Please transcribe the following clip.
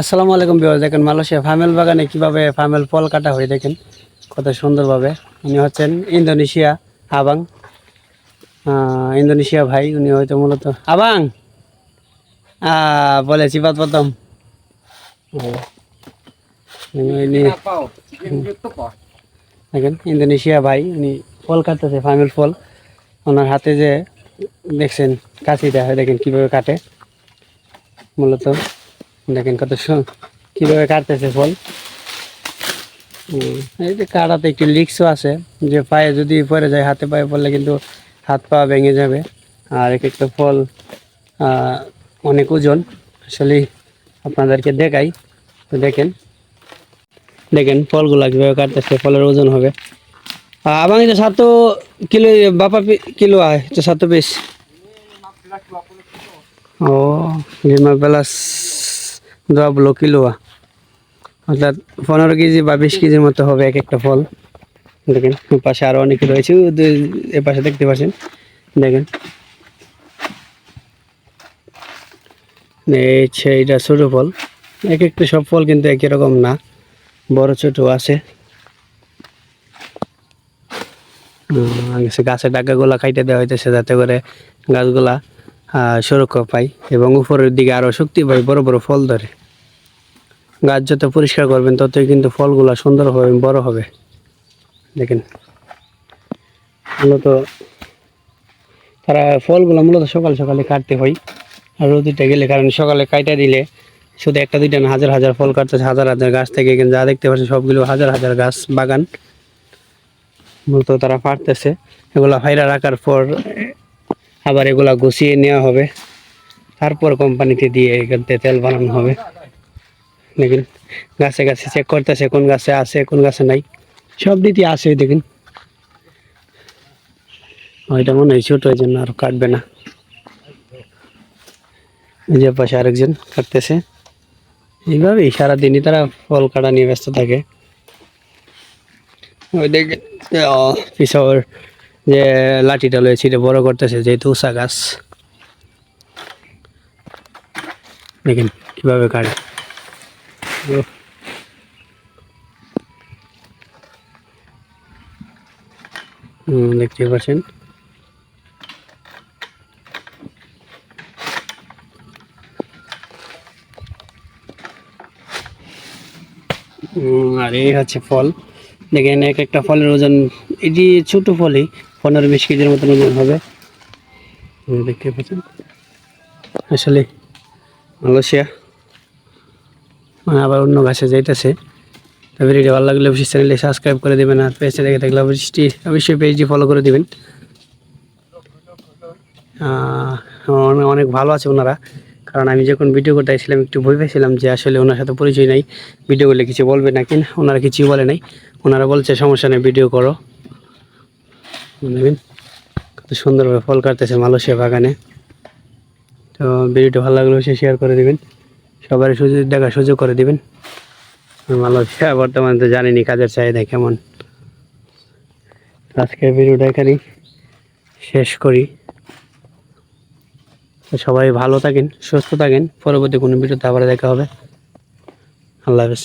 আসসালামু আলাইকুম ভিউয়ার্স, দেখেন মালয়েশিয়া ফামেল বাগানে কিভাবে ফামেল ফল কাটা হয় দেখেন কত সুন্দরভাবে। উনি হচ্ছেন ইন্দোনেশিয়া আবাং, ইন্দোনেশিয়া ভাই। উনি হয়তো মূলত আবাং বলে সিফাত প্রথম। দেখেন ইন্দোনেশিয়া ভাই, উনি ফল কাটতেছে ফামেল ফল। ওনার হাতে যে দেখছেন কাশি দেওয়া হয়, দেখেন কিভাবে কাটে মূলত। দেখেন কত কিভাবে কাটতেছে ফল। এই যে কাটাতে একটু লিক্সও আছে, যে পায়ে যদি পড়ে যায়, হাতে পায়ে পড়লে কিন্তু হাত পা ভেঙে যাবে। আর এক একটা ফল অনেক ওজন। আসলে আপনাদেরকে দেখাই, তো দেখেন দেখেন ফলগুলা কীভাবে কাটতেছে, ফলের ওজন হবে। abang itu 1 kilo berapa kilo itu satu piece? Oh, 15 20 kilo অর্থাৎ 15 কেজি বা 20 কেজির মতো হবে এক একটা ফল। দেখেন পাশে আরো অনেক রয়েছে, এ পাশে দেখতে পাচ্ছেন। দেখেন এইটা ছোট ফল। এক একটা সব ফল কিন্তু একই রকম না, বড় ছোট আছে। গাছের ডাগাগুলা কাইটে দেওয়া হইতেছে যাতে করে গাছগুলা সুরক্ষা পায় এবং উপরের দিকে আরো শক্তি পায়, বড় বড় ফল ধরে। গাছ যত পরিষ্কার করবেন ততই কিন্তু ফলগুলা সুন্দর হবে, বড় হবে। দেখেন মূলত তারা ফলগুলো মূলত সকাল সকালে কাটতে হয়, আর রোদিটা গেলে, কারণ সকালে কাইটা দিলে শুধু একটা দুইটা না, হাজার হাজার ফল কাটতেছে, হাজার হাজার গাছ থেকে। যা দেখতে পাচ্ছেন সবগুলো হাজার হাজার গাছ বাগান মূলত তারা পারতেছে। এগুলা ফাইরা রাখার পর আবার এগুলা গুছিয়ে নেওয়া হবে, তারপর কোম্পানিতে দিয়ে এখান থেকে তেল বানানো হবে। দেখেন গাছে গাছে চেক করতেছে কোন গাছে আছে কোন গাছে নাই, সব দিতে আছে। দেখেন ওইটা মনে হয় ছোট, ওই জন্য আর কাটবে না। এই যে পাশে আরেকজন কাটতেছে। এইভাবেই সারাদিনই তারা ফল কাটা নিয়ে ব্যস্ত থাকে। ওই দেখেন পিছর যে লাঠিটা রয়েছে এটা বড় করতেছে, যেহেতু উষা গাছ। দেখেন কিভাবে কাটে। দেখতে পাচ্ছেন। আর এই হচ্ছে ফল। দেখেন এক একটা ফলের ওজন, এটি ছোট ফলই 15-20 কেজির মতন ওজন হবে। দেখতে পাচ্ছেন আসলে মালয়েশিয়া। আবার অন্য গাছে যাইতেছে। তবে ভিডিও ভালো লাগলে অবশ্যই চ্যানেলটি সাবস্ক্রাইব করে দেবেন, আর পেজে দেখে থাকলে অবশ্যই পেজটি ফলো করে দেবেন। অনেক ভালো আছে ওনারা, কারণ আমি যখন ভিডিও করতে আসছিলাম একটু ভয় পেয়েছিলাম যে আসলে ওনার সাথে পরিচয় নাই, ভিডিও করলে কিছু বলবে নাকি। ওনারা কিছুই বলে নাই, ওনারা বলছে সমস্যা নেই ভিডিও করো। দেখবেন কত সুন্দরভাবে ফল কাটতেছে মালয়েশিয়া বাগানে। তো ভিডিওটা ভালো লাগলে অবশ্যই শেয়ার করে দেবেন, সবার দেখার সুযোগ করে দেবেন। মালয়েশিয়া বর্তমানে তো জানেনি কাজের চাহিদা কেমন। আজকের ভিডিওটা এখানেই শেষ করি। সবাই ভালো থাকেন, সুস্থ থাকেন। পরবর্তী কোনো ভিডিওতে আবার দেখা হবে। আল্লাহ হাফেজ।